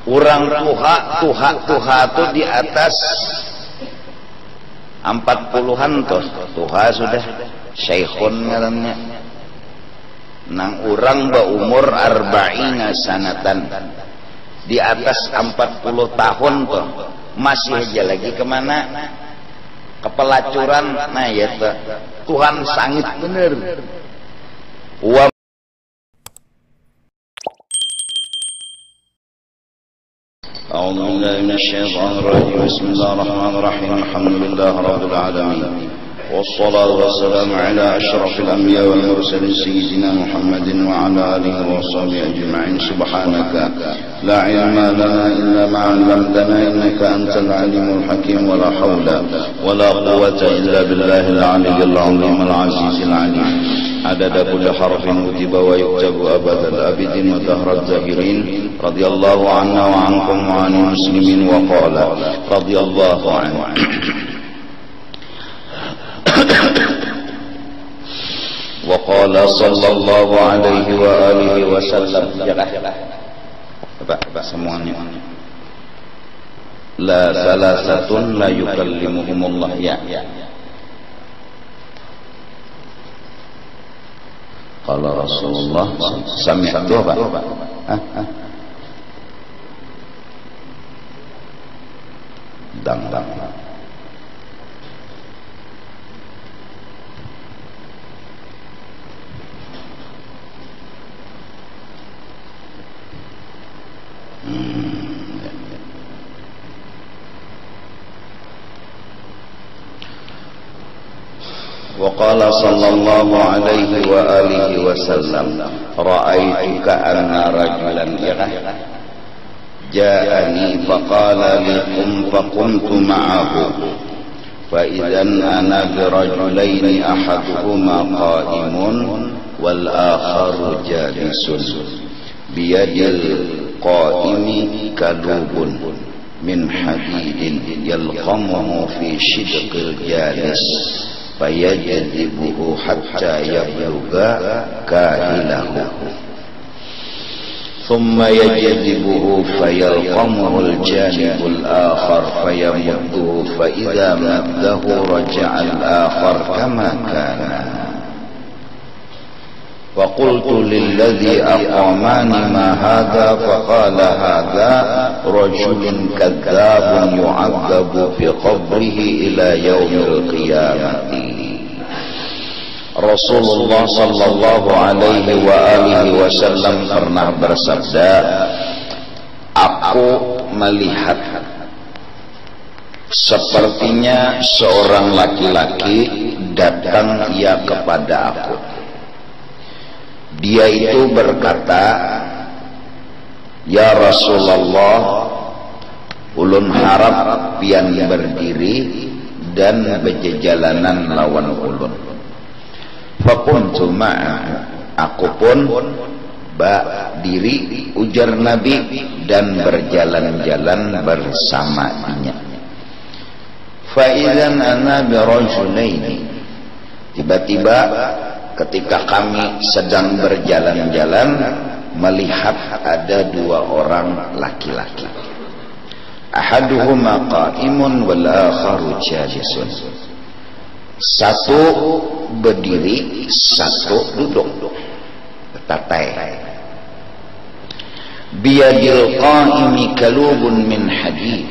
Urang tuha tuh di atas 40-an tuh. Tuha sudah syekhun ngarannya. Nang urang umur 40 sanatan. Di atas 40 tahun tuh. Masih aja lagi kemana? Kepelacuran. Nah ya tuh. Tuhan sangit bener. أعوذ بالله من الشيطان الرجيم بسم الله الرحمن الرحيم الحمد لله رب العالمين والصلاة والسلام على أشرف الأنبياء والمرسلين سيدنا محمد وعلى آله وصحبه أجمعين سبحانك لا علم لنا إلا ما علمتنا إنك أنت العليم الحكيم ولا حول ولا قوة إلا بالله العلي العظيم العزيز العليم عدد كل حرف كتب ويكتب أبد الآبدين ودهر الداهرين رضي الله عنا وعنكم وعن المسلمين وقال رضي الله عنه وقال صلى الله عليه وآله وسلم semuanya la salasatun la yukallimuhumullah ya qala Rasulullah sami'tu apa dang وقال صلى الله عليه وآله وسلم رأيت كأن رجلا جاءني فقال لي قم فقمت معه فإذا أنا برجلين أحدهما قائم والآخر جالس بيد القائم كلوب من حديد يلقمه في شدق الجالس فيجذبه حتى يبلغ كاهله ثم يجذبه فيلقمه الجانب الآخر فيمده فإذا مده رجع الآخر كما كان فقلت للذي أقامني ما هذا فقال هذا رجل كذاب يعذب بقبره إلى يوم القيامة Rasulullah sallallahu alaihi wa alihi wasallam pernah bersabda, aku melihat sepertinya seorang laki-laki datang ia kepada aku. Dia itu berkata, ya Rasulullah, ulun harap pian berdiri dan berjalanan lawan ulun. Fakuntu ma'ahu, aku pun berdiri ujar Nabi dan berjalan-jalan bersamanya. Faizan ana birajulaini, tiba-tiba ketika kami sedang berjalan-jalan melihat ada dua orang laki-laki. Ahaduhuma qa'imun wal akharu jalisun. Satu berdiri, satu duduk. Tatai. Biyadil qa'imi kalubun min hadid.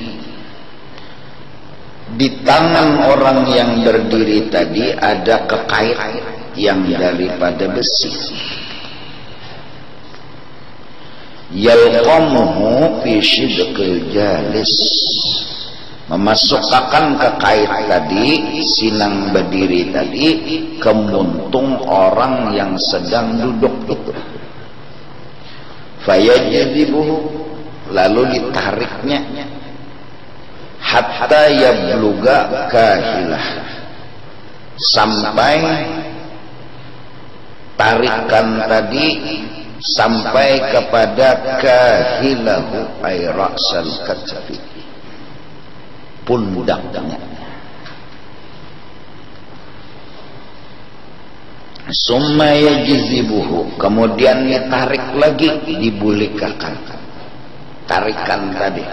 Di tangan orang yang berdiri tadi ada kekait yang daripada besi. Yalqamuhu fi shidqil jalis, memasukkan kekait tadi, sinang berdiri tadi, ke muntung orang yang sedang duduk itu. Fayajdibuhu, lalu ditariknya, hatta yabluga kahilah, sampai tarikan tadi sampai kepada kahilahu ay ra'sal katfi, pundaknya. Summa yajzibuhu, kemudian ditarik lagi, dibulikakan. tarikan tadi.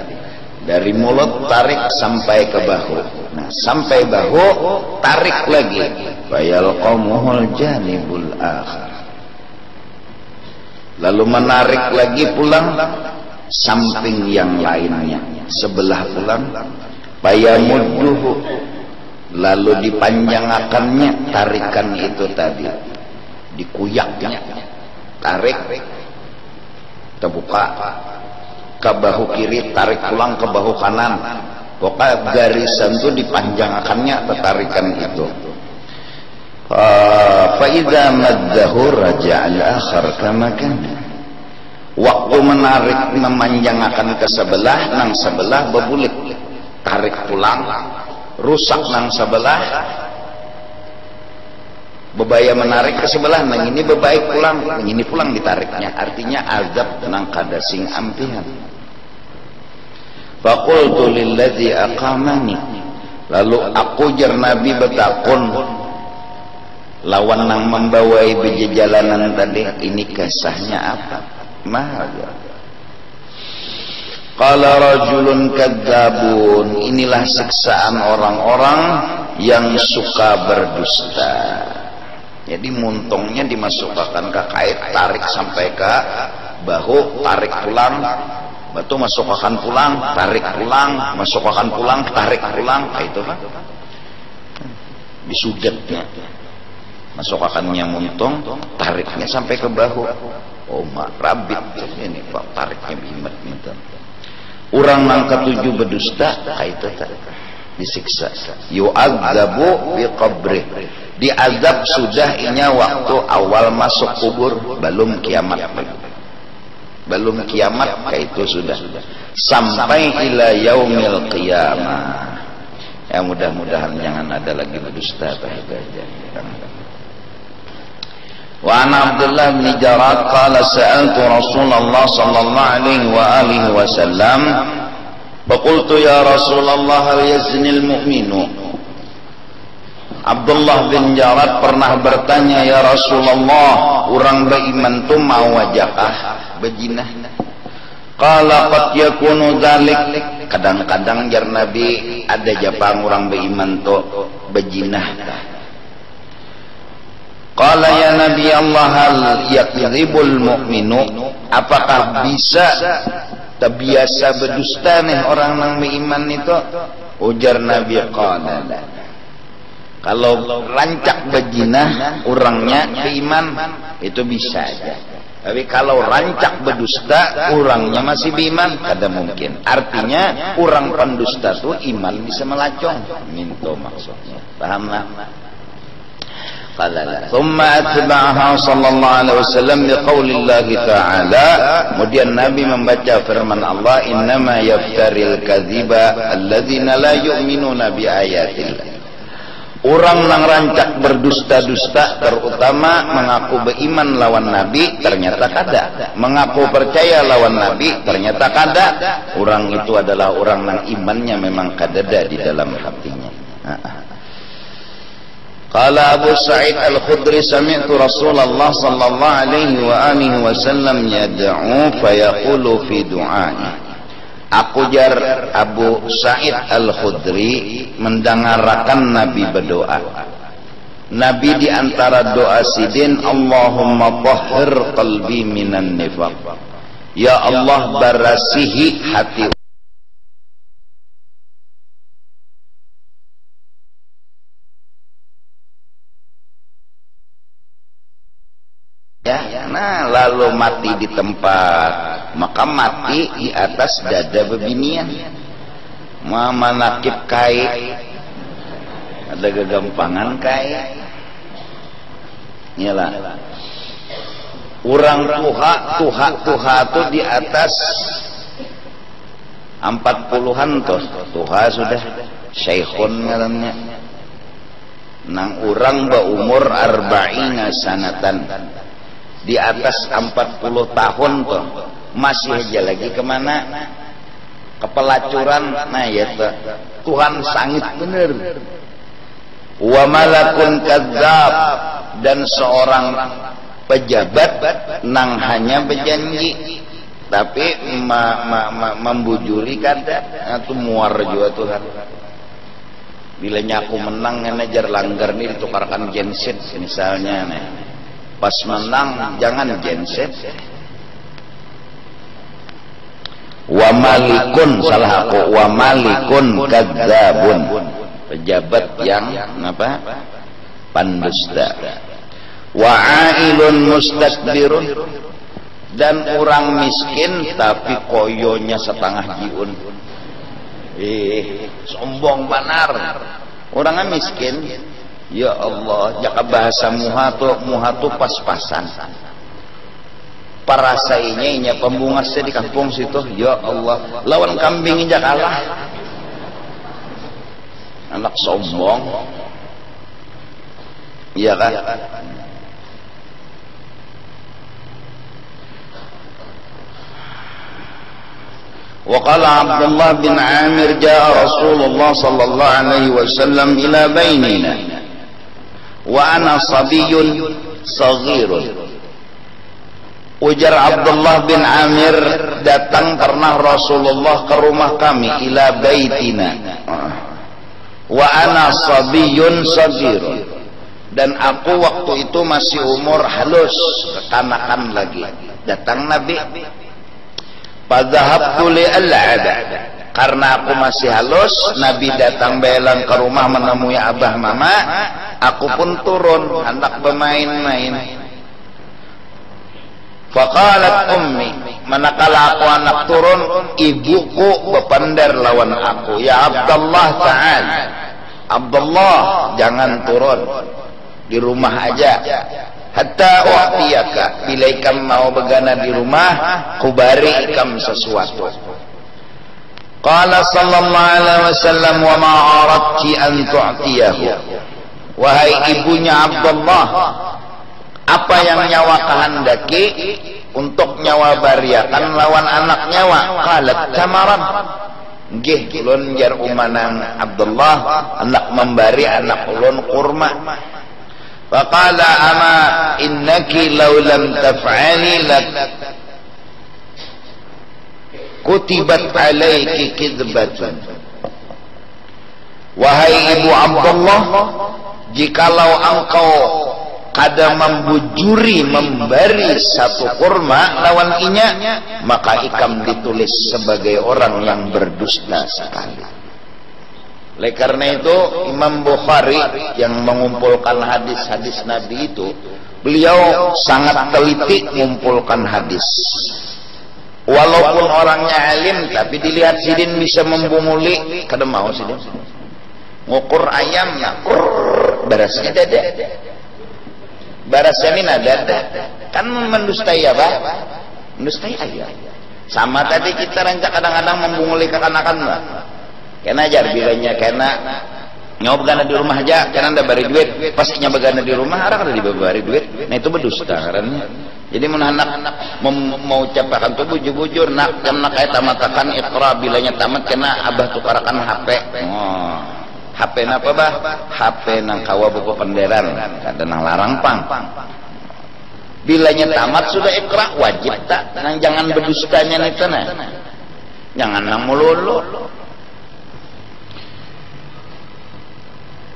Dari mulut tarik sampai ke bahu. Nah, sampai bahu tarik lagi. Fayalqamuhul janibul akhar. Lalu menarik lagi pulang samping yang lainnya, sebelah pulang. Fayamudduhu. Lalu dipanjangkannya tarikan itu tadi. Dikuyaknya. Tarik. Terbuka ke bahu kiri, tarik pulang ke bahu kanan. Pokoknya garisan itu dipanjangkannya tarikan itu. Fa idza maddahu raja'al akhar kama kana. Waktu menarik memanjangkan ke sebelah, nang sebelah bebulik. Tarik pulang, rusak nang sebelah. Bebaya menarik ke sebelah, nang ini bebaik pulang, nang ini pulang ditariknya. Artinya azab nang kada sing ampihan. Faqultu lilladzi aqamani. Lalu aku jar Nabi betakun lawan nang membawai berjalanan tadi, ini kisahnya apa? Mahal. Qala rajulun kadzabun. Inilah siksaan orang-orang yang suka berdusta. Jadi muntungnya dimasukkan ke kait, tarik sampai ke bahu, tarik pulang. Batu masukkan pulang, tarik pulang, masukkan pulang, tarik pulang, kayak itu kan. Disudatnya. Masukkannya muntung, tariknya sampai ke bahu. Oh, mak rabit ini Pak, tariknya bimet gitu. Orang nang ketujuh berdusta, kayak itu tak disiksa. Yu'adzabu biqabrih. Diazab sudah inya waktu awal masuk kubur, belum kiamat. Belum kiamat kayak itu sudah sampai ila yaumil qiyamah. Ya mudah-mudahan jangan ada lagi berdusta aja. Wa an Abdullah bin Jarat qala sa'altu Rasulullah sallallahu alaihi wa alihi wasallam faqultu ya Rasulullah hal yaznil mu'minu. Abdullah bin Jarat pernah bertanya, ya Rasulullah, orang beriman tu mau wajakah bejinah? Qala qad yakunu dzalik. Kadang-kadang jar Nabi ada japang orang beriman tu bejinah. Qala ya Nabi Allah hal yakdzibul mu'minu. Apakah bisa terbiasa berdusta nih orang yang beriman itu? Ujar Nabi qala la. Kalau rancak bejinah orangnya beriman itu bisa aja. Tapi kalau rancak berdusta orangnya masih beriman, kada mungkin. Artinya orang pendusta itu iman bisa melacong. Minto maksudnya. Pahamlah? Qala la. Thumma atba'aha sallallahu alaihi wasallam biqaulillahi ta'ala. Kemudian Nabi membaca firman Allah, innama yaftaril kadhiba alladzina la yu'minuna bi ayatillah. Orang yang rancak berdusta-dusta, terutama mengaku beriman lawan Nabi, ternyata kada. Mengaku percaya lawan Nabi, ternyata kada. Orang itu adalah orang yang imannya memang kadada di dalam hatinya. Qala Abu Sa'id Al-Khudri sami'tu Rasulullah sallallahu alaihi wa alihi wasallam yad'u fa yaqulu fi du'a'i. Aku jar Abu Sa'id Al-Khudri mendengarkan Nabi berdoa. Nabi di antara doa sidin, Allahumma tahhir qalbi minan nifaq. Ya Allah barasihi hati. Ya, nah lalu mati di tempat, maka mati di atas dada bebinian. Mama nakib kai, ada kegampangan kai. Iyalah. Orang tuha itu di atas 40-an tuh. Tuha sudah syekhun ngarannya. Nang orang berumur 40 sanatan. Di atas 40 tahun tuh masih aja lagi kemana? Ke pelacuran. Nah ya tuh Tuhan sangit bener. Wa malakun kadzab, dan seorang pejabat nang hanya berjanji tapi membujuli kada atau muar juga Tuhan. Bila aku menang manajer langgar nih ditukarkan genset misalnya nih. Pas menang jangan genset. Wa malikun salah aku, wa malikun kadzabun, pejabat yang apa? Pendusta. Wa ailun mustakbirun, dan orang miskin tapi koyonya setengah jiun. Sombong banar. Orangnya miskin. Ya Allah, jaka bahasa muhatu pas-pasan. Para sainnya pembungasnya di kampung situ, ya Allah, lawan kambing injak kalah. Anak sombong. Iya kan? وقال عبد الله بن عامر جاء رسول الله صلى الله عليه وسلم إلى بيننا وأنا صبي صغير. Ujar Abdullah bin Amir, datang pernah Rasulullah ke rumah kami, ila baitina wa ana sabiyyun saghir, dan aku waktu itu masih umur halus, kekanakan lagi. Datang Nabi, padzahabtu li'al'aba, karena aku masih halus, Nabi datang belang ke rumah menemui abah mama, aku pun turun hendak bermain-main. Faqalat ummi, manakala aku anak turun, ibuku berpandar lawan aku, ya Abdullah ta'al, Abdullah jangan turun, di rumah aja, hatta u'tiyaka, bila ikam mau begana di rumah, kubari ikam sesuatu. Qala sallallahu alaihi wasallam, wa ma aradti an tu'tiyahu, wahai ibunya Abdullah, apa yang nyawa kehendaki untuk nyawa bariakan lawan anak nyawa? Qalat tamaran, nggih ulun jar umanang Abdullah anak membari anak ulun kurma. Faqala ama innaki law lam taf'ali lak kutibat alaiki kidbatun. Wahai ibu Abdullah, jikalau engkau kada membujuri memberi satu kurma lawan inya, maka ikam ditulis sebagai orang yang berdusta sekali. Oleh karena itu Imam Bukhari yang mengumpulkan hadis-hadis Nabi itu, beliau sangat teliti mengumpulkan hadis. Walaupun orangnya alim, tapi dilihat sidin bisa membunguli, kada mau sidin. Ngukur ayam, berasnya dada. Barasnya ini nada kan mendustai apa? Mendustai ayah. Sama tadi kita rancak kadang-kadang membunguli kekanakan lah. Kena ajar bilanya kena nyawa begana di rumah aja, kena anda bari duit, pastinya begana di rumah arah kada dibari duit. Nah itu berdusta karena. Jadi anak mau ucapkan tuh bujur-bujur nak jam nak kayak tamatakan iqra, bilanya tamat kena abah tukarakan HP. Oh. HP napa bah? HP nang kawa buku penderan, kada nang larang pang. Bilanya tamat sudah ikra, wajib tak? Nang jangan berdustanya nih tanah. Jangan nang mululu.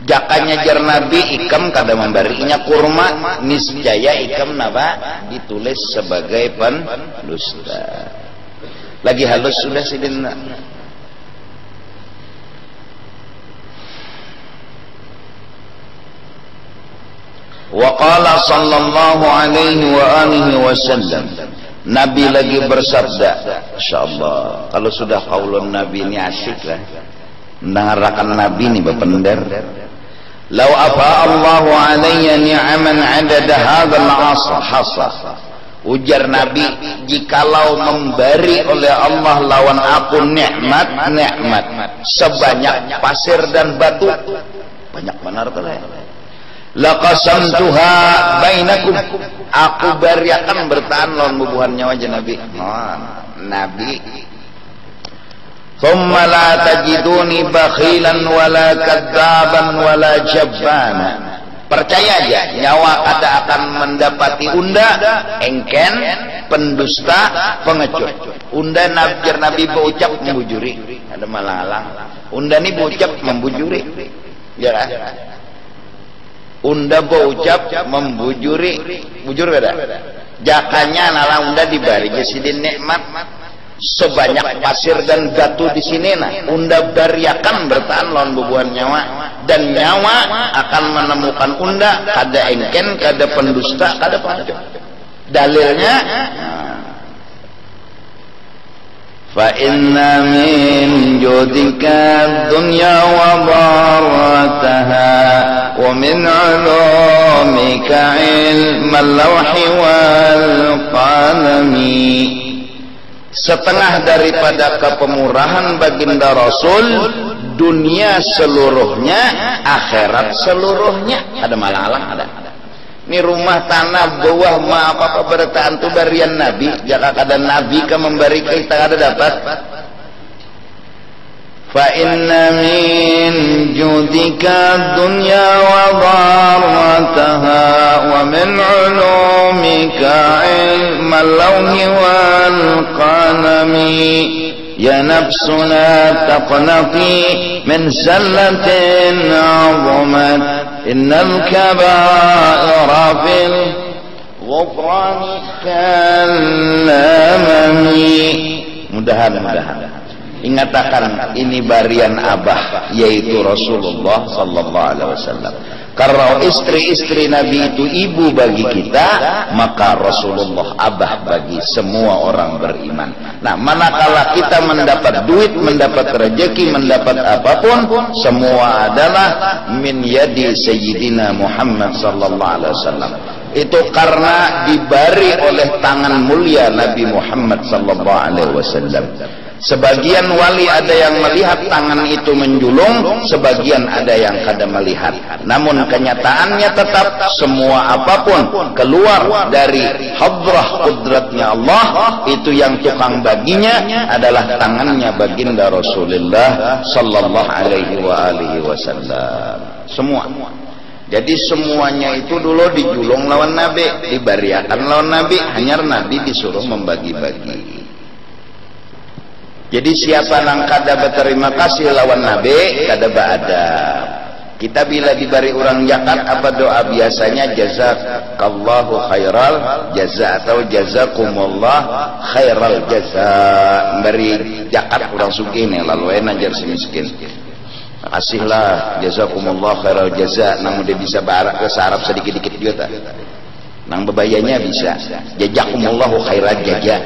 Jakanya jar Nabi ikam kada memberinya kurma, niscaya ikam napa ditulis sebagai pendusta. Lagi halus sudah sidina. Wa qala sallallahu alaihi wa alihi wasallam, Nabi lagi bersabda, insyaallah kalau sudah qaulun Nabi ini asik lah mendengarkan Nabi ini berpendar. Lau afa Allahu alayya ni'aman adada hadzal hasa, ujar Nabi, jikalau memberi oleh Allah lawan aku nikmat sebanyak pasir dan batu, banyak benar tuh laqasamtuha bainakum, aku bariakan bertahan lawan bubuhan nyawa Nabi. Nabi thumma la tajiduni bakhilan wala kadzaban wala jabbana, percaya aja nyawa kada akan mendapati unda, engken, pendusta, pengecut. Unda nabjar Nabi berucap membujuri, ada malang-alang. Unda ni berucap membujuri, ya kan? Unda berucap membujuri, bujur ada. Jakanya nala unda dibari jasidin nikmat sebanyak pasir dan batu di sini nah. Unda bariakan bertahan lawan bubuhan nyawa, dan nyawa akan menemukan unda kada engken, kada pendusta, kada pengecut. Dalilnya fa inna min judika dunya wa barataha wa min ulumika ilmal lawhi wal qalami. Setengah daripada kepemurahan baginda Rasul dunia seluruhnya, akhirat seluruhnya. Ada malang-alang ada. Ini rumah tanah bawah ma apa bertaan tu barian Nabi. Jika kada Nabi ka memberi kita kada dapat. Fa inna min judika dunya wa darataha wa min ulumika ilmal lawhi wal qalami. Ya nafsu la taqnati min sallatin 'azamat innal kaba'ira fil ghufrani kalamami. Mudahan-mudahan ingatakan ini barian abah, yaitu Rasulullah sallallahu alaihi wasallam. Karena istri-istri Nabi itu ibu bagi kita, maka Rasulullah abah bagi semua orang beriman. Nah, manakala kita mendapat duit, mendapat rezeki, mendapat apapun, semua adalah min yadi Sayyidina Muhammad sallallahu alaihi wasallam. Itu karena diberi oleh tangan mulia Nabi Muhammad sallallahu alaihi wasallam. Sebagian wali ada yang melihat tangan itu menjulung, sebagian ada yang kada melihat. Namun kenyataannya tetap semua apapun keluar dari hadrah kudratnya Allah, itu yang tukang baginya adalah tangannya baginda Rasulullah sallallahu alaihi wasallam. Semua. Jadi semuanya itu dulu dijulung lawan Nabi, dibariakan lawan Nabi, hanya Nabi disuruh membagi-bagi. Jadi siapa nang kada berterima kasih lawan Nabi, kada beadab. Kita bila diberi orang zakat, apa doa biasanya? Jazakallahu khairal jaza atau jazakumullah khairal jaza. Beri zakat orang sugih nih, lalu enak si miskin. Kasihlah jazakumullah khairal jaza. Nang udah bisa bahasa Arab sedikit-dikit juga. Nang bebayanya bisa. Jazakumullahu khairal jaza.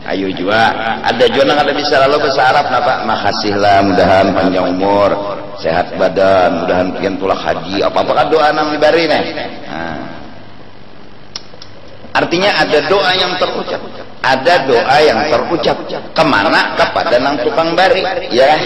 Ayo juga, ada juga nggak ada bisa lalu bahasa Arab, napa? Makasihlah, mudahan panjang umur, sehat badan, mudahan pian tulak haji, apa-apa doa nang dibari nih. Nah. Artinya ada doa yang terucap, ada doa yang terucap kemana? Kepada nang tukang bari, ya.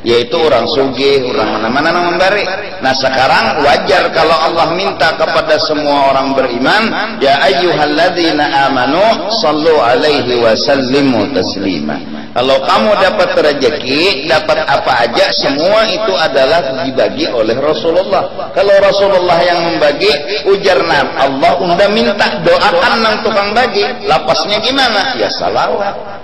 Yaitu orang sugih, orang mana-mana yang memberi. Nah sekarang wajar kalau Allah minta kepada semua orang beriman, ya ayyuhalladzina amanu sallu alaihi wa sallimu taslima. Kalau kamu dapat rezeki, dapat apa aja, semua itu adalah dibagi oleh Rasulullah. Kalau Rasulullah yang membagi, ujar Allah unda minta doakan nang tukang bagi. Lapasnya gimana? Ya salawat.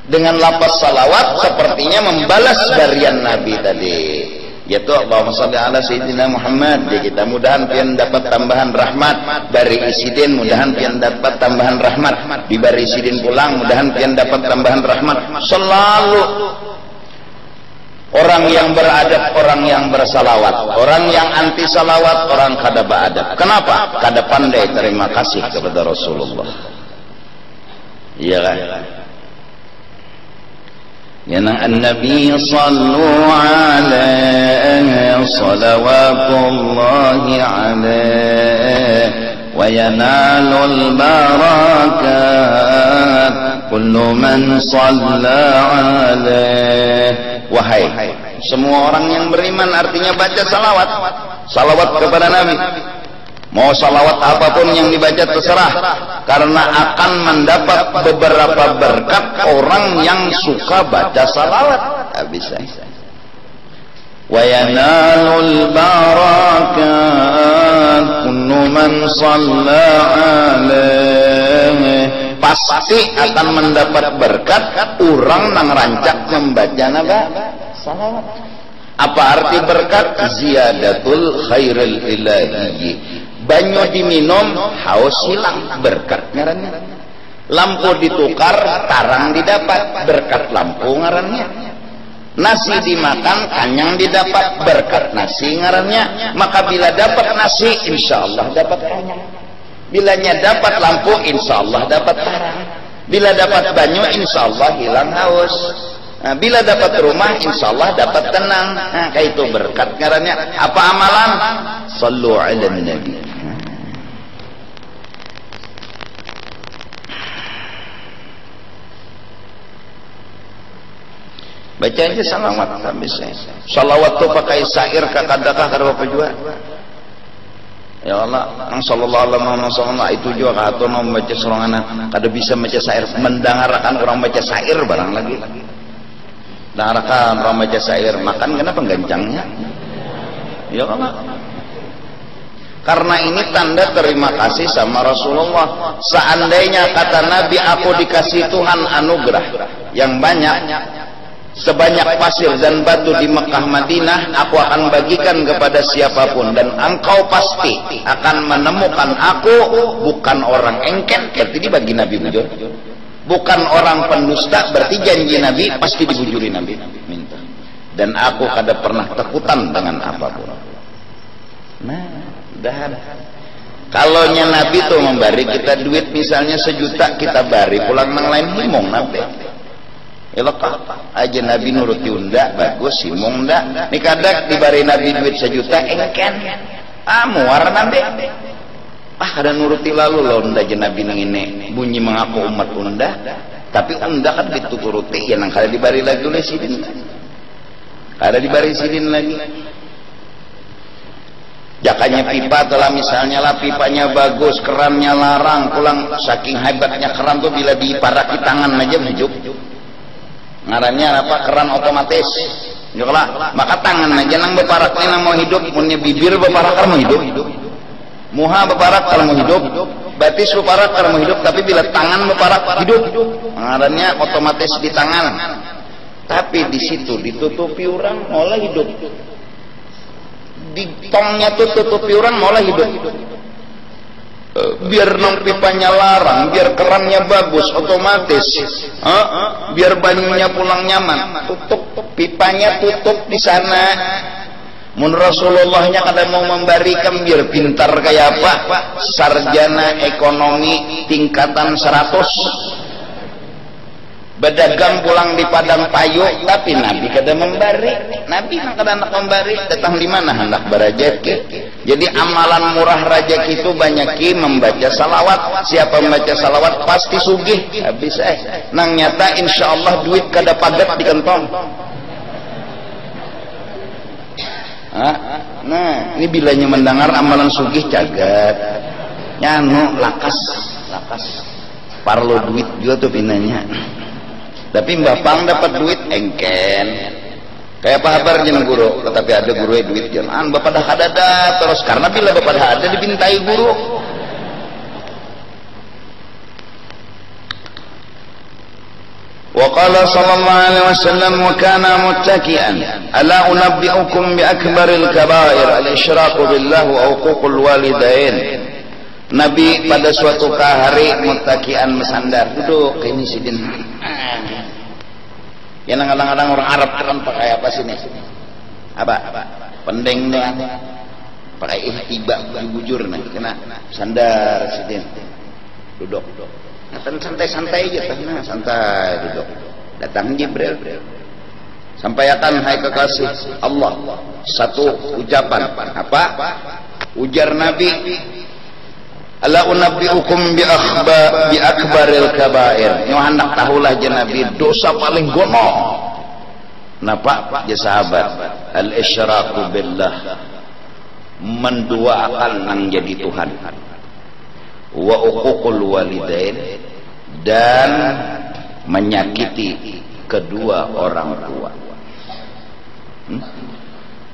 Dengan lapas salawat sepertinya membalas barian Nabi tadi, yaitu Allahumma shalli ala sayyidina Muhammad. Jadi kita mudahan pian dapat tambahan rahmat dari isidin, mudahan pian dapat tambahan rahmat diberi isidin pulang, mudahan pian dapat tambahan rahmat. Selalu orang yang beradab, orang yang bersalawat, orang yang anti salawat, orang kada beradab. Kenapa? Kada pandai terima kasih kepada Rasulullah. Iya kan? Ya Nabi sallu alaihi salawatullahi alaihi wa yanalul barakat kullu man salla alaihi. Wahai semua orang yang beriman, artinya baca salawat, salawat kepada Nabi. Mau salawat apapun yang dibaca terserah, karena akan mendapat beberapa berkat orang yang suka baca salawat. Bisa. wa yanalul barakat kullu man shalla alaihi, pasti akan mendapat berkat orang nang rancak membaca napa salawat. Apa arti berkat? Ziyadatul khairil ilahi, banyu diminum haus hilang, berkat ngarannya. Lampu ditukar tarang didapat, berkat lampu ngarannya. Nasi dimakan kanyang didapat, berkat nasi ngarannya. Maka bila dapat nasi insyaallah dapat kanyang, bilanya dapat lampu insyaallah dapat tarang, bila dapat banyu insyaallah hilang haus, nah, bila dapat rumah insyaallah dapat tenang. Nah, kayak itu berkat ngarannya. Apa amalan? Sallu ala nabi. Baca aja salawat habis. Salawat tu pakai syair kakadakah kada apa jua. Ya Allah, ang sallallahu alaihi wasallam itu juga kato mau baca serangan kada bisa baca syair, mendengarkan orang baca syair barang lagi. Dengarkan orang baca syair, makan kenapa gancangnya? Ya Allah. Karena ini tanda terima kasih sama Rasulullah. Seandainya kata Nabi, aku dikasih Tuhan anugerah yang banyak, sebanyak pasir dan batu di Mekah Madinah, aku akan bagikan kepada siapapun, dan engkau pasti akan menemukan aku bukan orang engken, berarti dibagi Nabi bujur, bukan orang pendusta, berarti janji Nabi pasti dibujuri Nabi minta, dan aku kada pernah takutan dengan apapun. Nah, dan kalau Nabi tuh memberi kita duit misalnya 1 juta, kita bari pulang nang lain himong Nabi. Ilakah aja Nabi nuruti unda bagus simung nda nikadak dibari Nabi duit 1 juta engken muar Nabi kada nuruti lalu lo unda aja Nabi nang ini bunyi mengaku umat unda, tapi unda kan dituruti ya nang kada dibari lagi oleh sidin, kada dibari sidin lagi. Jakanya pipa telah misalnya lah pipanya bagus, kerannya larang, pulang saking hebatnya keran tuh bila diparaki tangan aja hidup. Ngarannya apa? Keran otomatis. Joklah, maka tangan aja nang beparaknya nang mau hidup, punya bibir beparak kalau mau hidup, muha beparak kalau mau hidup, batis beparak kalau mau hidup, tapi bila tangan beparak hidup, ngarannya otomatis di tangan. Tapi di situ ditutupi orang mulai hidup. Di tongnya tutupi orang mulai hidup. Biar nang pipanya larang, biar kerannya bagus otomatis, biar banyunya pulang nyaman, tutup pipanya, tutup di sana. Mun Rasulullahnya kada mau memberikan biar pintar kayak apa, sarjana ekonomi tingkatan 100, berdagang pulang di padang payu, tapi Nabi kada memberi. Nabi kada nak memberi, datang di mana hendak berajaki. Jadi amalan murah rajaki itu banyaki membaca salawat. Siapa membaca salawat pasti sugih. Habis nang nyata insyaallah duit kada padat di kantong. Nah, ini bilanya mendengar amalan sugih cagat. Nyanu lakas. Parlo duit juga tuh pinanya. Tapi Mbah Pang dapat duit engken. Kayak apa kabar jeneng guru? Tetapi ada guru duit jangan bapak dah ada terus, karena bila bapak dah ada dipintai guru. Wa qala sallallahu alaihi wasallam wa kana muttaki'an ala unabbi'ukum bi akbaril kaba'ir al-isyraku billah wa uququl walidain. Nabi pada suatu hari muttaki'an mesandar, duduk ini sidin. Ya kadang-kadang orang Arab kan pakai apa sini? Apa? Pendeng doang. Pakai ihtiba bujur nih, kena sandar sidin. Duduk. Nah, santai-santai aja, nah, santai duduk. Datang Jibril. Sampaikan hai kekasih Allah satu ucapan. Apa? Ujar Nabi, ala unabbiukum bi akbaril kabair. Nyo hendak tahulah je Nabi dosa paling gono. Napa je sahabat? Al isyraku billah, menduakan nang jadi Tuhan. Wa uququl walidain, dan menyakiti kedua orang tua.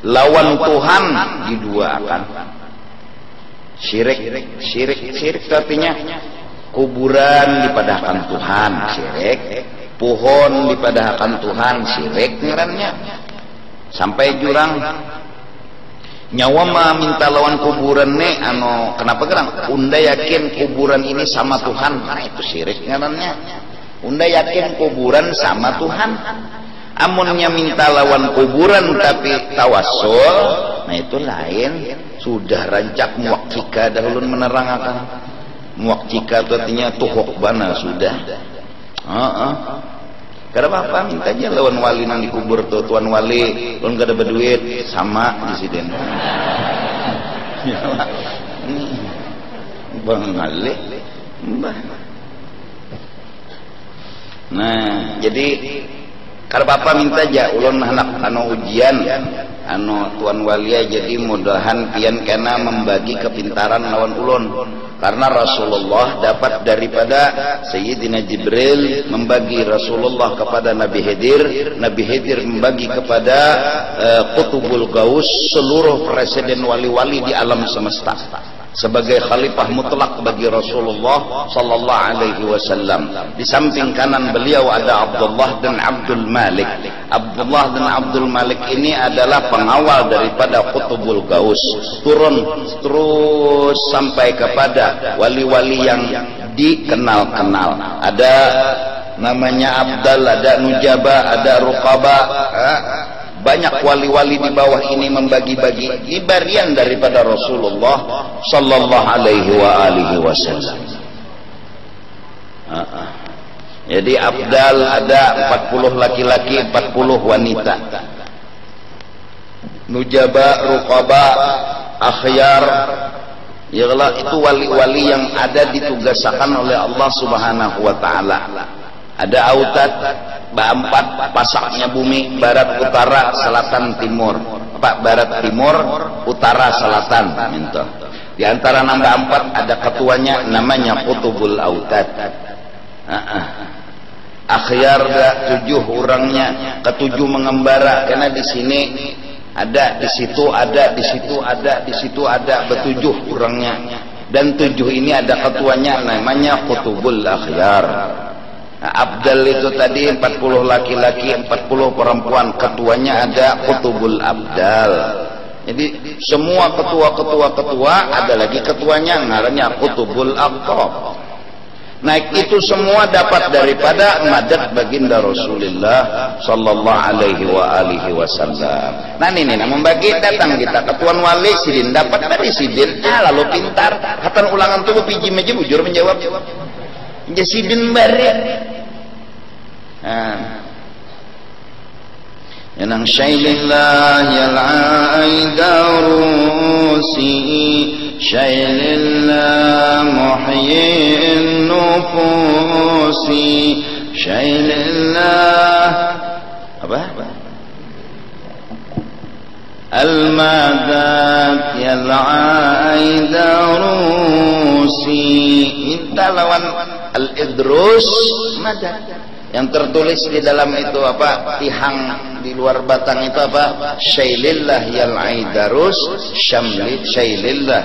lawan Tuhan diduakan. Syirik artinya kuburan dipadahkan Tuhan, syirik. Pohon dipadahkan Tuhan, syirik ngarannya. Sampai jurang nyawa mah minta lawan kuburan nih, kenapa gerang? Unda yakin kuburan ini sama Tuhan, nah itu syirik ngarannya. Unda yakin kuburan sama Tuhan. Amunnya minta lawan kuburan tapi tawassul, nah itu lain. Sudah rancak muwakkika dahulun menerangkan. Muwakkika itu artinya tuhok bana sudah. Karena apa minta aja lawan wali nang dikubur tuh, tuan wali lawan gak ada berduit sama di sini. Bang wali. Nah, jadi karena bapak minta aja ulun anak ujian tuan walia, jadi mudahan pian kena membagi kepintaran lawan ulun, karena Rasulullah dapat daripada Sayyidina Jibril membagi Rasulullah kepada Nabi Khidir membagi kepada Qutubul Gaus seluruh presiden wali-wali di alam semesta sebagai khalifah mutlak bagi Rasulullah sallallahu alaihi wasallam. Di samping kanan beliau ada Abdullah dan Abdul Malik. Abdullah dan Abdul Malik ini adalah pengawal daripada Qutubul Gaus, turun terus sampai kepada wali-wali yang dikenal-kenal. Ada namanya Abdal, ada Nujaba, ada Ruqaba. Banyak wali-wali di bawah ini membagi-bagi, ini barian daripada Rasulullah sallallahu alaihi wasallam. Jadi Abdal ada 40 laki-laki, 40 wanita. Nujaba, Ruqaba, Akhyar, yalah itu wali-wali yang ada ditugaskan oleh Allah Subhanahu wa taala. Ada Autad, Ba-4 pasaknya bumi, barat, utara, selatan, timur. Barat, timur, utara, selatan. Minta. Di antara nama 4 ada ketuanya namanya Qutubul Autad. Akhyar 7 orangnya, ketujuh mengembara, karena di sini ada, di situ ada, di situ ada, di situ ada, betujuh orangnya. Dan 7 ini ada ketuanya namanya Qutubul Akhyar. Nah, Abdal itu tadi 40 laki-laki, 40 perempuan, ketuanya ada Qutubul Abdal. Jadi semua ketua ada lagi ketuanya ngarannya Qutubul Aqtab. Nah itu semua dapat daripada madad baginda Rasulullah sallallahu alaihi wasallam. Nah ini membagi datang kita ketuan wali sidin dapat dari sidin, lalu pintar hatan ulangan tuh piji meja bujur menjawab. Jasidin barik. Yanang syailillah yal'aidarusi syailillah muhyin nufusi syailillah apa? Al-madad yal'aidarusi, minta lawan al-idrus madad. Yang tertulis di dalam itu apa? Tihang di luar batang itu apa? Syailillah yal'aidarus syamlit syailillah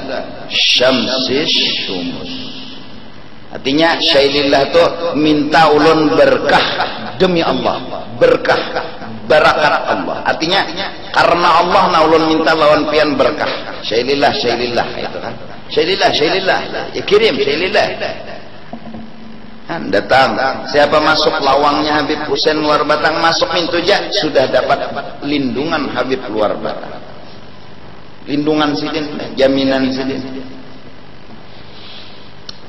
syamsis syumus. Artinya syailillah itu minta ulun berkah demi Allah, berkah barakat Allah. Artinya karena Allah na ulun minta lawan pian berkah. Syailillah itu kan. Syailillah ya kirim syailillah. Datang siapa masuk lawangnya Habib Husain luar batang, masuk pintu aja sudah dapat lindungan Habib luar batang, lindungan sidin, jaminan sidin.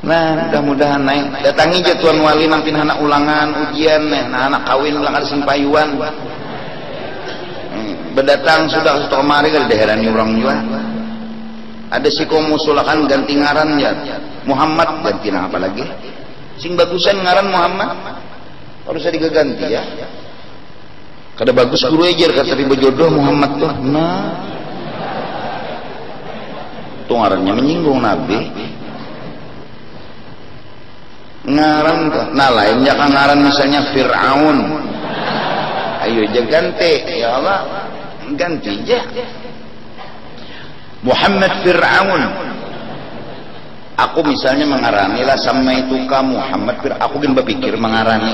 Nah mudah-mudahan naik datangi aja tuan wali nang anak ulangan ujian anak kawin ulang ada simpayuan berdatang sudah kemari ke daerah orang juga ada si musulakan ganti ngaran ya Muhammad, ganti nama apa lagi sing bagusan ngaran Muhammad harus diganti ya kada bagus guru ejer kata berjodoh Muhammad tuh. Nah tuh ngarannya menyinggung Nabi ngaran tuh. Nah lainnya kan ngaran misalnya Fir'aun, ayo aja ganti ya Allah ganti aja. Muhammad Fir'aun. Aku misalnya mengarani lah sama itu kamu Muhammad Fir'aun. Aku kan berpikir mengarani.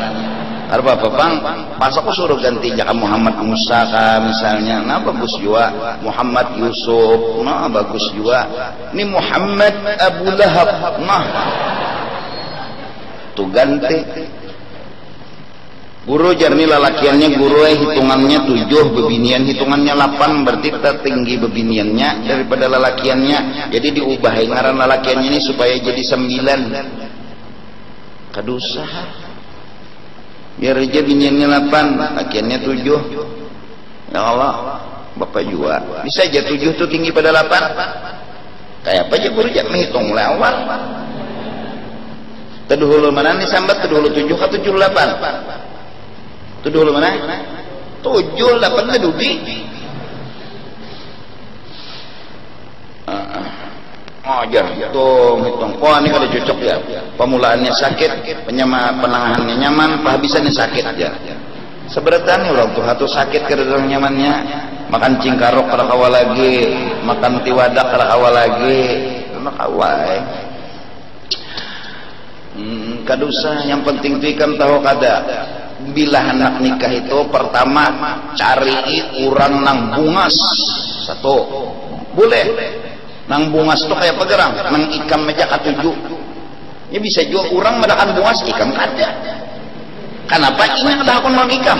Karena apa bang? Pas aku suruh ganti aja Muhammad Musa misalnya. Nah bagus juga. Muhammad Yusuf. Nah bagus juga. Ini Muhammad Abu Lahab. Nah tuh ganti. Guru jarni lalakiannya guru hitungannya 7, bebinian hitungannya 8, berarti tertinggi bebiniannya daripada lalakiannya. Jadi diubah ngaran lalakiannya ini supaya jadi 9. Kadusa. Biar aja biniannya 8, lakiannya 7. Ya Allah, Bapak juga. Bisa aja 7 tuh tinggi pada 8. Kayak apa aja guru aja menghitung mulai awal. Terdahulu mana nih sambat terdahulu 7 atau 78? Itu dulu mana? 7, 8 dudi. Ajar, hitung. Oh ini kada cocok ya. Pemulaannya sakit, penanganannya nyaman, penghabisannya sakit aja. Seberatan ya orang tua tuh sakit karena nyamannya. Makan cingkarok kada kawa lagi, makan tiwadak kada kawa lagi. Enak awai. Kadusa yang penting tuh ikam tahu kada. Bila anak nikah itu pertama cari urang nang bungas 1 boleh nang bungas tuh kayak pegerang nang ikam meja ke-7 ya bisa juga urang madakan bungas ikam kada kenapa ini ada akun mang ikam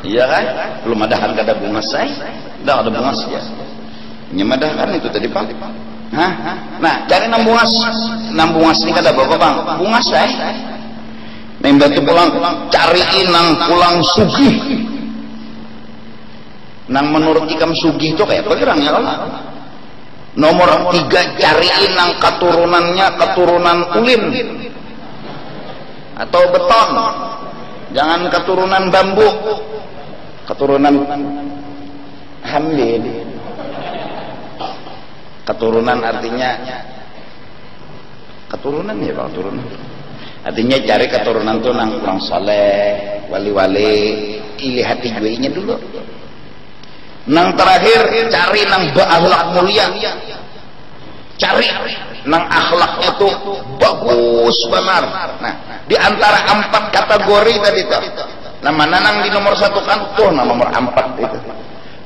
iya kan belum madakan kada bungas saya dah ada bungas ya nyemadakan itu tadi Pak. Hah? Nah, cari nang bungas ini kata bapak bang, bungas neng batu pulang, cariin nang pulang sugih, nang menurut ikam sugih itu kayak bergerang ya Allah. Nomor 3 cariin nang keturunan ulin atau beton, jangan keturunan bambu, keturunan hamlin. Keturunan artinya keturunan ya Pak, keturunan. Artinya cari keturunan tuh nang kurang saleh, wali-wali, pilih hati juinya dulu. Nang terakhir cari nang berakhlak mulia. Cari nang akhlaknya tuh bagus benar. Nah, di antara 4 kategori tadi tuh. Nah, mana nang di nomor 1 kan tuh nomor 4 itu.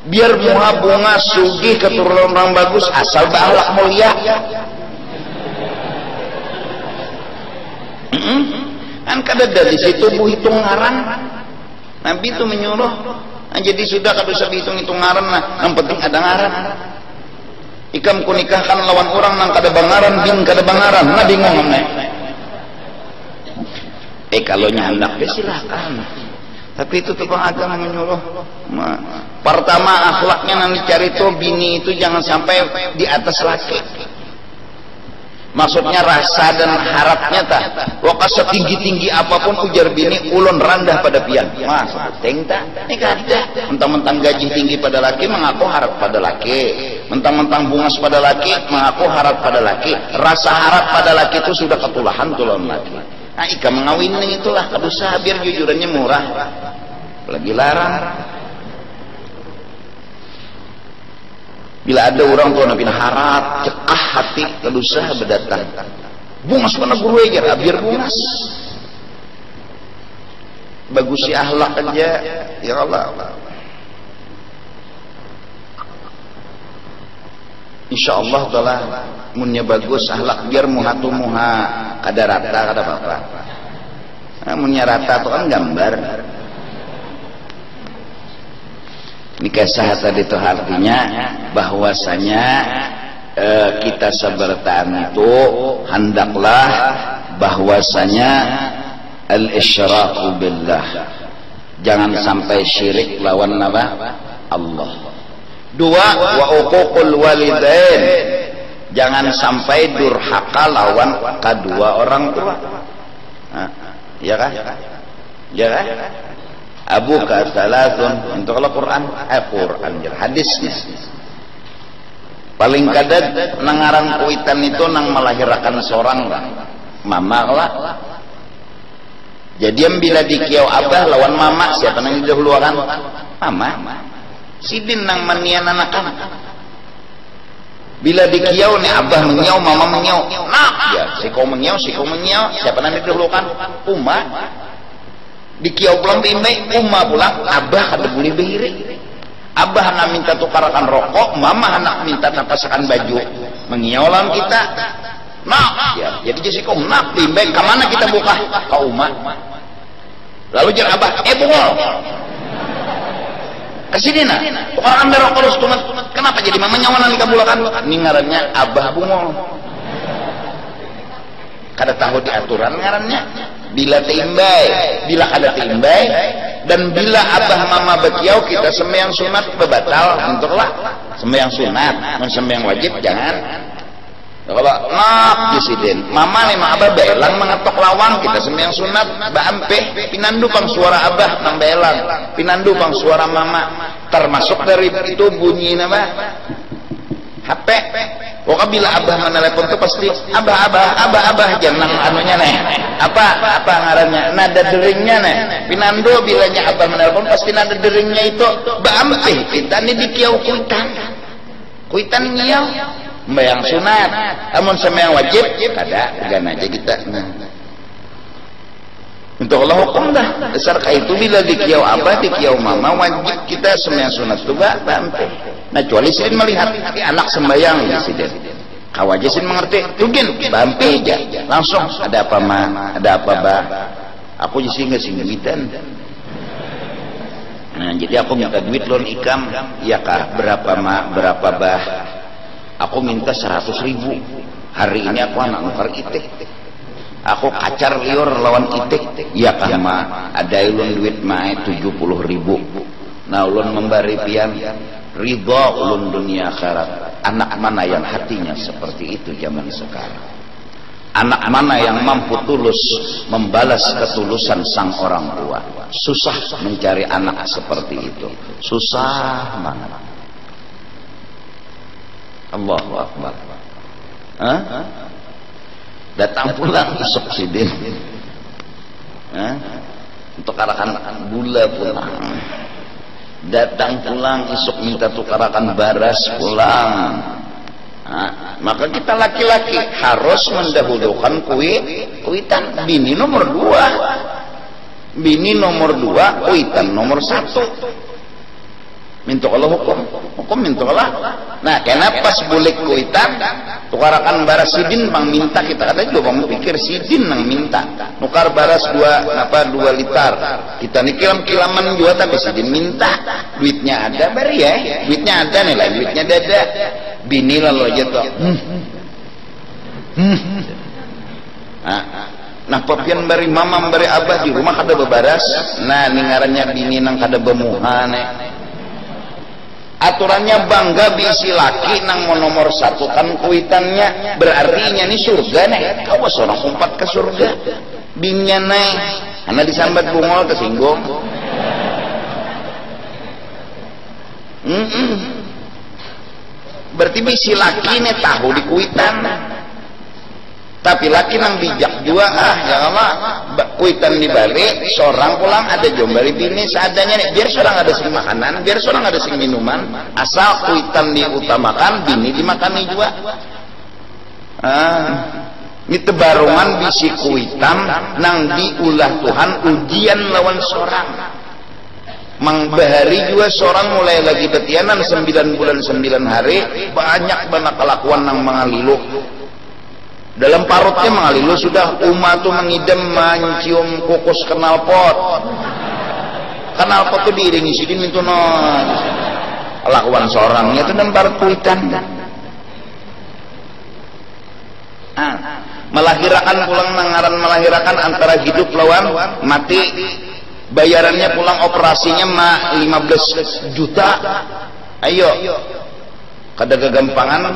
Biar muha bunga sugih keturunan orang bagus asal berakhlak mulia. Kan kada dari situ bu hitung ngaran. Nabi itu menyuruh. Nah, jadi sudah kada usah dihitung ngaran lah. Yang penting ada ngaran. Ikam kunikahkan lawan orang nang kada bangaran bin kada bangaran. Nah bingung namanya. Kalau nyandak ya silakan. Tapi itu tukang agama menyuruh. Pertama akhlaknya nanti cari tuh bini itu jangan sampai di atas laki. Maksudnya rasa dan harapnya tak. Waka setinggi-tinggi apapun ujar bini ulun rendah pada pian. Mas, penting tak? Ini kada. Mentang-mentang gaji tinggi pada laki mengaku harap pada laki. Mentang-mentang bungas pada laki mengaku harap pada laki. Rasa harap pada laki itu sudah ketulahan tulon laki. Nah, ika mengawin itulah kadusa biar jujurannya murah. Lagi larang. Bila ada orang tua nabi harap, cekah hati kadusa berdatang. Bungas mana guru aja, biar bungas. Bagus si ahlak aja, ya Allah. Insyaallah taala munnya bagus ahlak biar muha kada rata kada apa-apa. Nah, munnya rata itu kan gambar. Nikah sah tadi itu artinya bahwasanya kita sebertaan itu hendaklah bahwasanya al-isyraku billah. Jangan sampai syirik lawan apa? Allah. 2 wa uququl walidain. Jangan sampai durhaka lawan kedua orang tua. Ya kan? Ya kan? Abuka salatun untuk Al-Quran, hadisnya. Paling kadang nangaran kuitan itu nang melahirkan seorang mama lah. Jadi bila dikiau abah lawan mama, siapa nang didahulukan? Mama. Sidin nang manian anakan. Bila dikiau nih abah mengiau, mama mengiau. Nah, ya siko mengiau, siapa nang didahulukan? Uma. Dikiau pulang bimbe, uma pulang, abah kada boleh behiri. Abah nak minta tukarakan rokok, mama nak minta napasakan baju. Mengiau lawan kita. Nah, ya, jadi jesikom nak bimbe, kemana kita buka? Ke uma. Lalu jangan abah, bungol. Kesini nak, tukarakan rokok lu setumat. Kenapa jadi mama nyawanan dikabulakan? Ini ngarannya abah bungol. Kada tahu diaturan ngarannya. Bila timbay, bila kada timbay, dan bila abah mama bekiau kita sembahyang sunat bebatal, entuklah sembahyang sunat, sembahyang wajib jangan. Kalau nak disidin, mama lima abah belang mengetok lawang kita sembahyang sunat, baampe pinandu pang suara abah nang belang, pinandu pang suara mama, termasuk dari itu bunyi nama HP. Pokoknya bila abah menelepon tuh pasti abah jangan anunya nih apa ngarannya nada deringnya nih pinando bilanya abah menelepon pasti nada deringnya itu baampe kita nih dikiau kuitan ngiau membayang sunat namun sembahyang wajib kada gan aja kita untuk Allah hukum dah dasar itu bila dikiau abah dikiau mama wajib kita sembahyang sunat tuh baampe. Nah kecuali sidin melihat anak sembahyang ya sidin kawaja sidin mengerti tugin bampi aja langsung ada apa ma ada apa bah aku jadi nggak singgitan. Nah jadi aku minta duit loan ikam ya kah berapa ma berapa bah aku minta 100.000 hari ini aku anak nukar itik aku kacar liur lawan itik ya kah ma ada ulun duit ma 70.000. Nah ulun memberi pian ridha ulun dunia akhirat. Anak mana yang hatinya seperti itu zaman sekarang? Anak mana yang mampu tulus membalas ketulusan sang orang tua? Susah mencari anak seperti itu. Susah banget. Allahu Akbar. Datang pulang esok sidin. Untuk arakan gula pulang. Datang pulang esok minta tukarakan baras pulang. Maka kita laki-laki harus mendahulukan kuitan bini nomor 2 kuitan nomor 1. Minta Allah hukum minta Allah. Nah kenapa pas boleh kuitan tukarakan baras sidin bang minta kita kata juga bang pikir sidin nang minta nukar baras 2 liter kita nih kilaman juga tapi sidin minta duitnya ada bari ya duitnya ada nih lah duitnya ada bini lalu aja tuh nah papian bari mama bari abah di rumah kada bebaras. Nah ningarannya bini nang kada bemuhane aturannya bangga bisi laki nang nomor 1 kan kuitannya berarti nya nih surga nih kau seorang umpat ke surga bininya nih anak disambat bungol kesinggung berarti bisi laki nih tahu di kuitan tapi laki nang bijak juga ya Allah kuitan dibalik seorang pulang ada jombari bini seadanya nih biar seorang ada sing makanan biar seorang ada sing minuman asal kuitan diutamakan bini dimakani juga. Ini tebarungan bisi kuitan nang diulah Tuhan ujian lawan seorang mang bahari juga seorang mulai lagi betianan 9 bulan 9 hari banyak banget kelakuan nang mengalilu dalam parutnya mengalilu sudah umat tuh mengidam mencium kukus knalpot tuh diiringi sidin itu kelakuan seorangnya itu dan parut kuitan melahirakan pulang nangaran melahirakan antara hidup lawan mati bayarannya pulang operasinya 15 juta ayo kada kegampangan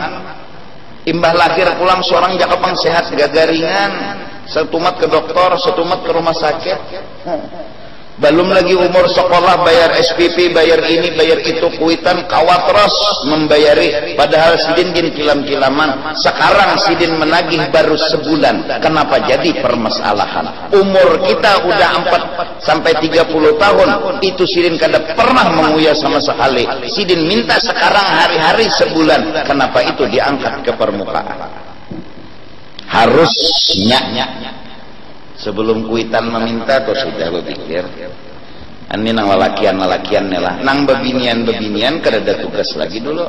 imbah lahir pulang seorang jakapang sehat gagaringan setumat ke dokter setumat ke rumah sakit belum lagi umur sekolah, bayar SPP, bayar ini, bayar itu, kuitan, kawatros membayari, padahal sidin gin kilam-kilaman. Sekarang sidin menagih baru sebulan. Kenapa jadi permasalahan? Umur kita udah 4 sampai 30 tahun, itu sidin kada pernah menguya sama sekali. Sidin minta sekarang hari-hari sebulan. Kenapa itu diangkat ke permukaan? Harusnya sebelum kuitan meminta tuh sudah berpikir ini nang lalakian lah, nang bebinian kada tugas lagi dulu.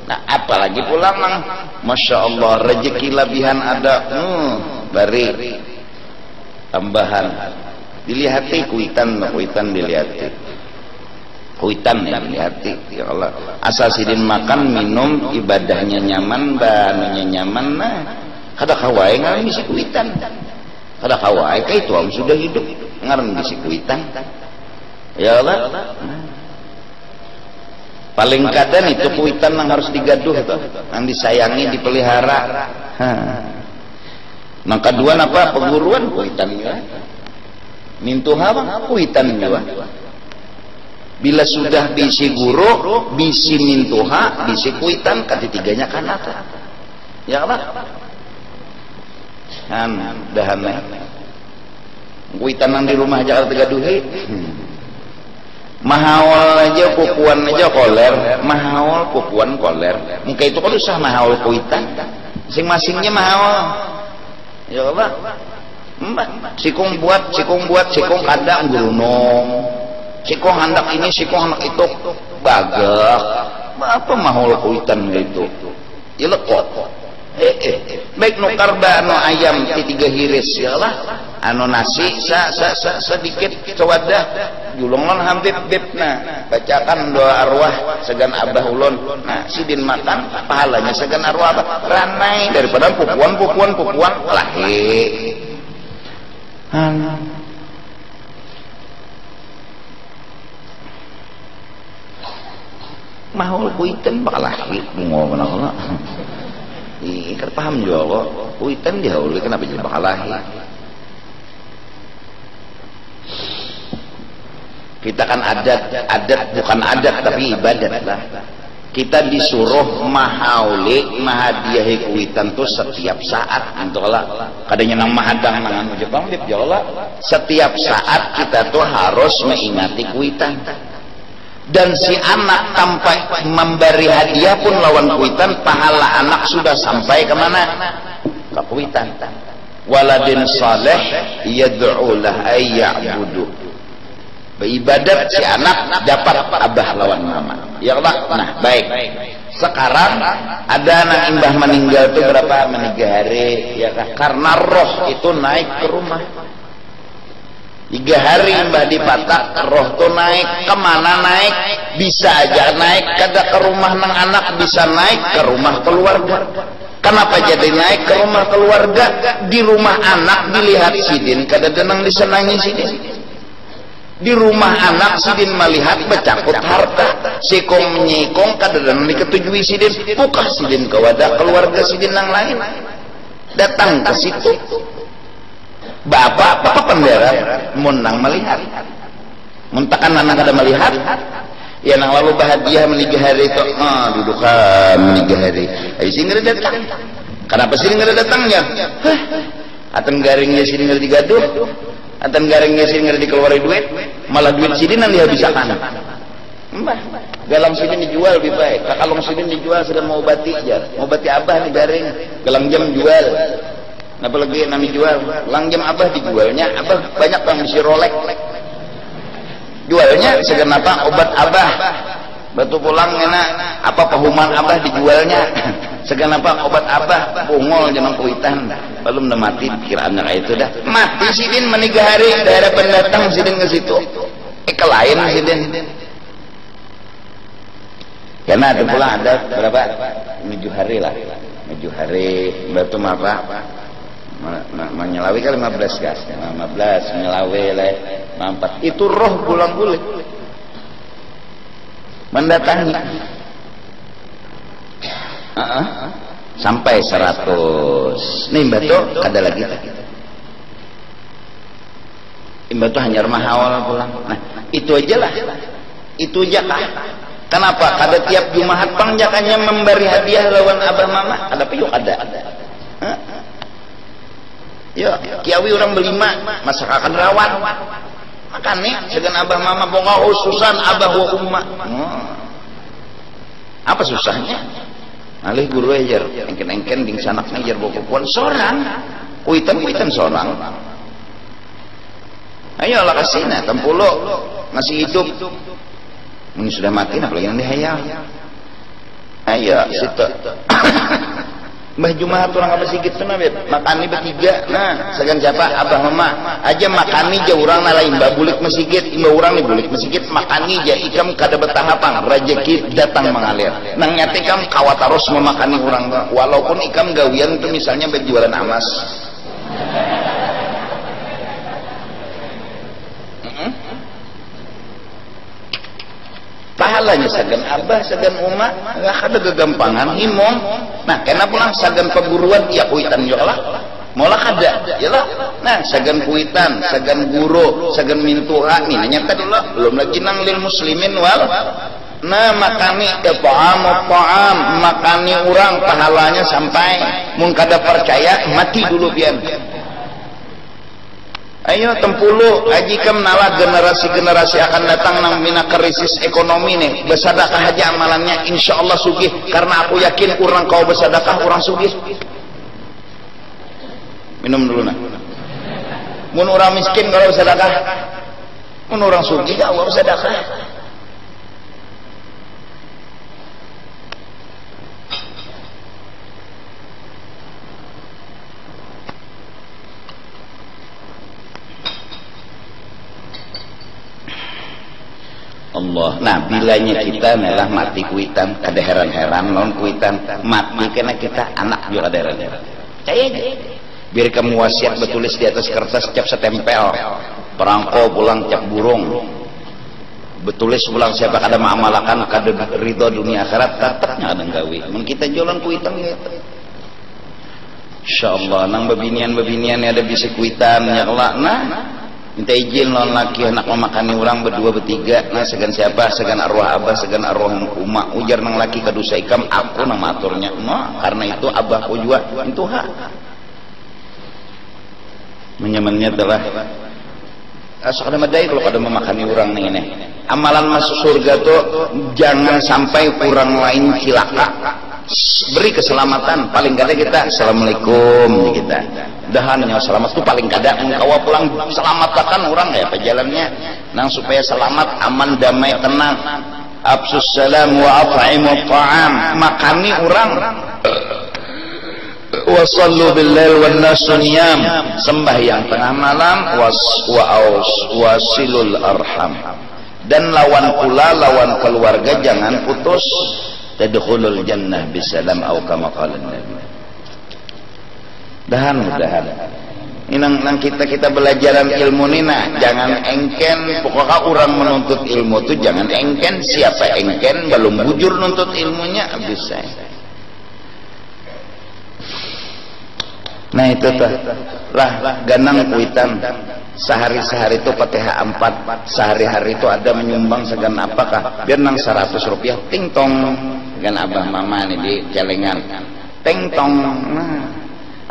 Nah apalagi pulang nang masya Allah rezeki labihan ada, bari tambahan dilihati kuitan dilihati kuitan ya dilihati. Ya Allah, asal sidin makan minum ibadahnya nyaman, bahannya nyaman, nah kada kawai ngarang bisi kuitan. Kada kawai kay tuang sudah hidup ngarang bisi kuitan. Ya Allah. Paling kadang itu kuitan yang harus digaduh tuh, yang disayangi, dipelihara. Yang kedua apa? Peguruan kuitan juga. Mintuha kuitan juga. Bila sudah bisi guru, bisi mintuha, bisi kuitan, ketiganya kanata. Ya Allah. Dahannya kuitan yang di rumah Jakarta gaduhi. Mahawal aja kukuan aja koler, mahawal kukuan koler. Muka itu kan usah mahawal kuitan, masing-masingnya mahawal. Ya Allah, sikung buat, sikung kadang gurunong, sikung hendak ini, sikung hendak itu, bagak. Apa mahawal kuitan gitu? Ya lekot. Baik nukar anu ayam 3 hiris ya Allah, anu nasi sedikit sewadah julungan hampir bebna, bacakan doa arwah segan abah ulun. Nah sidin makan pahalanya segan arwah abah ranai daripada pupuan lahi. Mahal kuitan balahi ngomong mana. Kan paham juga kok, kuitan dihahului kenapa jadi bakalahi? Kita kan adat bukan adat tapi ibadat lah. Kita disuruh mahauli, mahadiahi kuitan tuh setiap saat. Entahlah, kadangnya nang mahadang nang anu Jepang dip jala. Setiap saat kita tuh harus mengingati kuitan. Dan si anak tanpa memberi hadiah pun lawan kuitan, pahala anak sudah sampai kemana? Ke kuitan. Waladin saleh yad'u lah ay ya'budu. Beribadat si anak dapat abah lawan mama. Ya Allah. Nah baik. Sekarang ada anak imbah meninggal itu berapa? 3 hari ya kah? Karena roh itu naik ke rumah. 3 hari mbah dipatak, roh tuh naik. Kemana naik? Bisa aja naik kada ke rumah nang anak, bisa naik ke rumah keluarga. Kenapa jadi naik ke rumah keluarga? Di rumah anak dilihat sidin kada denang disenangi sidin. Di rumah anak sidin melihat becakut harta, sikong menyikong kada denang diketujui sidin. Buka sidin ke wadah keluarga sidin yang lain, datang ke situ. Bapak penderat menang melihat, muntakan anak ada melihat, ya nang lalu bahagia menikah hari itu, dudukan menikah hari, sih nggak datang. Kenapa sih nggak datangnya? Atan garingnya sih nggak digaduh, atan garingnya sih nggak dikeluarin duit, malah duit sini nanti dihabiskan. Galang sini dijual lebih baik, kakalong sini dijual sedang mau obati aja, mau obati abah nih garing, galang jam jual. Apalagi nami jual, langjam abah dijualnya, abah banyak bang si rolek. Jualnya segenapa obat abah, batu pulang enak, apa pahuman abah dijualnya, segenapa obat abah, bungol jangan kuitan, belum udah mati kiraannya kayak itu dah. Mati sidin menikah hari, daerah pendatang sidin ke situ, kelain sidin. Karena ada pulang ada berapa? 7 hari lah, 7 hari batu apa? Menyelawi kan 15 gas, 15 menyelawi lah 4. Itu roh bulang-bulik mendatangi sampai 100. Nih batu ada lagi. Imba tuh hanyar mahawal pulang. Nah, itu aja lah. Itu aja kah? Kenapa? Kada tiap Jumaat pangjakannya memberi hadiah lawan abah mama. Ada piuk ada. Ya, kiawi orang belima masakan rawan. Makan nih, segan abah mama boga khususan abah wa umma. Apa susahnya? Alih guru ajar, engken-engken ding sanaknya ajar bokuan sorang. Kuitan sorang. Ayo lah kasihna, tempulo masih hidup. Ini sudah mati, apalagi nanti hayal. Ayo, situ. Mbah Jumaat orang apa sikit tuh nabe makani bertiga. Nah, segan siapa? Abah mama. Aja makani ja urang lain mbah bulik masjid, mbah urang nih bulik masjid makani ja ikam kada betahapang rezeki datang mengalir. Nang nyate kam kawataros memakani urang walaupun ikam gawian tuh misalnya berjualan amas. Pahalanya sagan abah, sagan umat, nggak ada kegampangan himong. Nah, kenapa pulang sagan perguruan ya kuitan juga lah, malah ada, ya lah. Nah, sagan kuitan, sagan guru, sagan mintuha nih, nanya tadi lah, belum lagi nang lil muslimin wal. Nah, makani ta'am, makani orang pahalanya sampai mun kada percaya mati dulu pian. Ayo tempulu aji kam nala generasi akan datang nang mina krisis ekonomi nih bersedekah aja amalannya insyaallah sugih karena aku yakin orang kau bersedekah orang sugih. Minum dulu nah. Mun orang miskin kalau bersedekah, mun orang sugih kalau bersedekah. Allah. Nah, bilanya kita malah mati kuitan, kada heran-heran non kuitan mati karena kita anak juga ada heran-heran. Percaya aja. Biar kamu wasiat betulis di atas kertas cap setempel. Perangko pulang cap burung. Betulis pulang siapa kada mengamalkan kada ridho dunia akhirat tetapnya ada gawe. Mun kita jualan kuitan gitu. Insyaallah nang bebinian ada bisa kuitan ya Allah. Nah, minta izin non laki anak memakani orang berdua bertiga. Nah segan siapa? Segan arwah abah, segan arwah umma. Ujar nang laki kadusa ikam aku nang maturnya. Nah, karena itu abahku juga itu hak. Menyamannya telah asal ada madai kalau kada memakani orang nih ini. Amalan masuk surga tuh jangan sampai orang lain cilaka. Beri keselamatan paling kada kita assalamualaikum kita dahannya selamat tuh paling kada engkau pulang selamatkan orang ya perjalannya nang supaya selamat aman damai tenang absus salam wa at'imu ta'am makani orang wa sallu billail wan nasu niyam sembahyang tengah malam wasilul arham dan lawan pula lawan keluarga jangan putus tadkhulul jannah bisalam atau kama qala Nabi. Mudahan. Ini nang kita belajaran ilmu ni nah, jangan engken pokoknya orang menuntut ilmu tu jangan engken siapa engken belum bujur nuntut ilmunya bisa. Nah itu tuh lah ganang kuitan sehari-sehari itu Fatihah 4 sehari-hari itu ada menyumbang segan apakah biar nang 100 rupiah ting tong dengan abah mama nih di celengan ting tong nah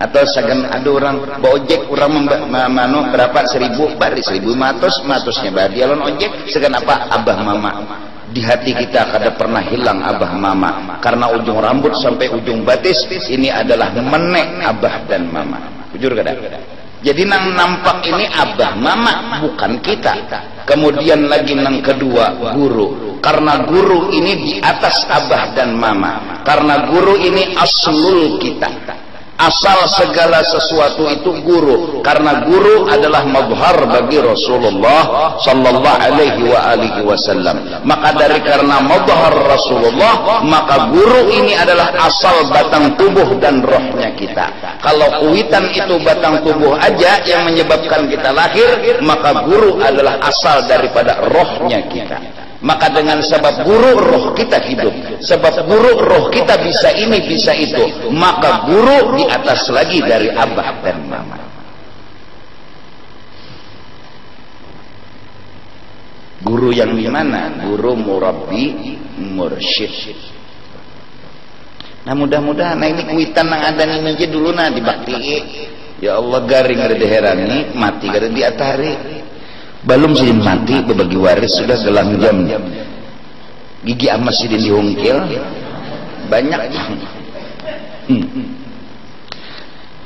atau segan ada orang ojek orang manu berapa 1000 bari 1500 matusnya bari alon ojek segan apa abah mama di hati kita kada pernah hilang abah mama karena ujung rambut sampai ujung batis ini adalah menek abah dan mama jujur kada jadi nang nampak ini abah mama bukan kita kemudian lagi nang kedua guru karena guru ini di atas abah dan mama karena guru ini aslul kita asal segala sesuatu itu guru karena guru adalah mazhar bagi Rasulullah sallallahu alaihi wasallam maka dari karena mazhar Rasulullah maka guru ini adalah asal batang tubuh dan rohnya kita kalau kuitan itu batang tubuh aja yang menyebabkan kita lahir maka guru adalah asal daripada rohnya kita maka dengan sebab guru roh kita hidup sebab guru roh kita bisa ini bisa itu maka guru di atas lagi dari abah dan mama Guru yang di mana? Guru murabbi mursyid. Nah mudah-mudahan ini kuitan nang ada ini aja dulu nah dibakti. Ya Allah garing ada diherani, mati ada diatari. Belum sidin mati berbagi waris sudah gelang jam. Gigi amas sidin dihungkil. Banyak.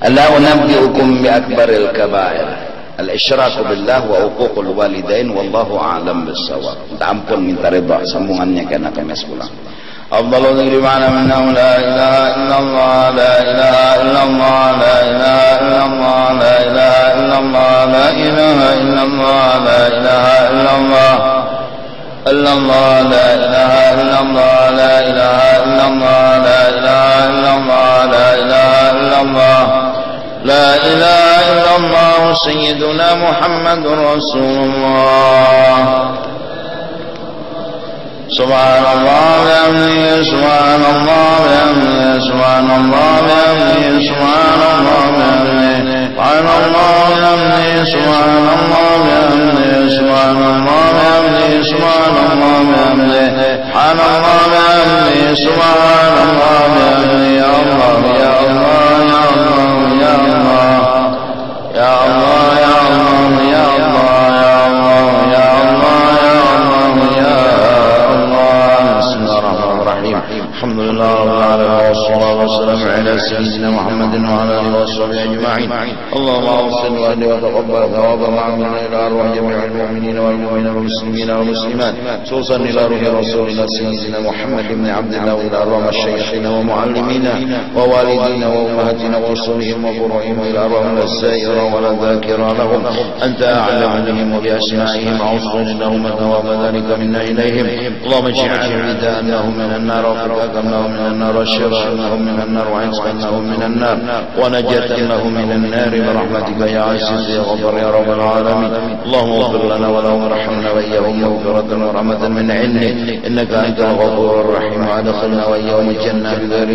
Ala unabbiukum bi akbaril kabair. Al-isyraku billah wa uququl walidain wallahu a'lam bis-shawab. Minta ampun, minta ridha, sambungannya karena kemes pulang. Afdalul dzikri ma'na minnahu la ilaha illallah la ilaha illallah la ilaha illallah la ilaha illallah la ilaha illallah la ilaha illallah illallah la ilaha illallah la ilaha illallah la ilaha illallah la ilaha illallah لا إله إلا الله سيدنا محمد رسول الله سبحان الله بحمده سبحان الله بحمده سبحان الله بحمده سبحان الله بحمده سبحان الله بحمده سبحان الله بحمده سبحان الله بحمده سبحان الله بحمده سبحان الله بحمده سبحان الله بحمده يا الله يا الله يا الله يا الله يا الله يا الله يا الله يا الله يا الله يا الله يا الله بسم الله الرحمن الرحيم الحمد لله رب العالمين والصلاة والسلام على سيدنا محمد وعلى آله وصحبه أجمعين اللهم اغفر واهد وتقبل ثواب معنا إلى أرواح جميع المؤمنين والمؤمنين والمسلمين والمسلمات خصوصا إلى روح رسولنا سيدنا محمد بن عبد الله وإلى أرواح مشايخنا ومعلمينا ووالدينا وأمهاتنا ورسولهم وفروعهم وإلى أرواح السائرة ولا ذاكرة لهم أنت أعلم بهم وبأسمائهم وأوصل لهم ثواب ذلك منا إليهم اللهم اجعل رداء أنهم من النار وفرقك أنهم من النار والشراء أنهم من النار وعزق أنهم من النار ونجاة أنهم من النار برحمتك يا عزيز يا غفر يا رب العالمين اللهم اغفر لنا ولهم ورحمنا وإياهم مغفرة ورحمة من عندك إنك أنت الغفور الرحيم وأدخلنا وإياهم الجنة بغير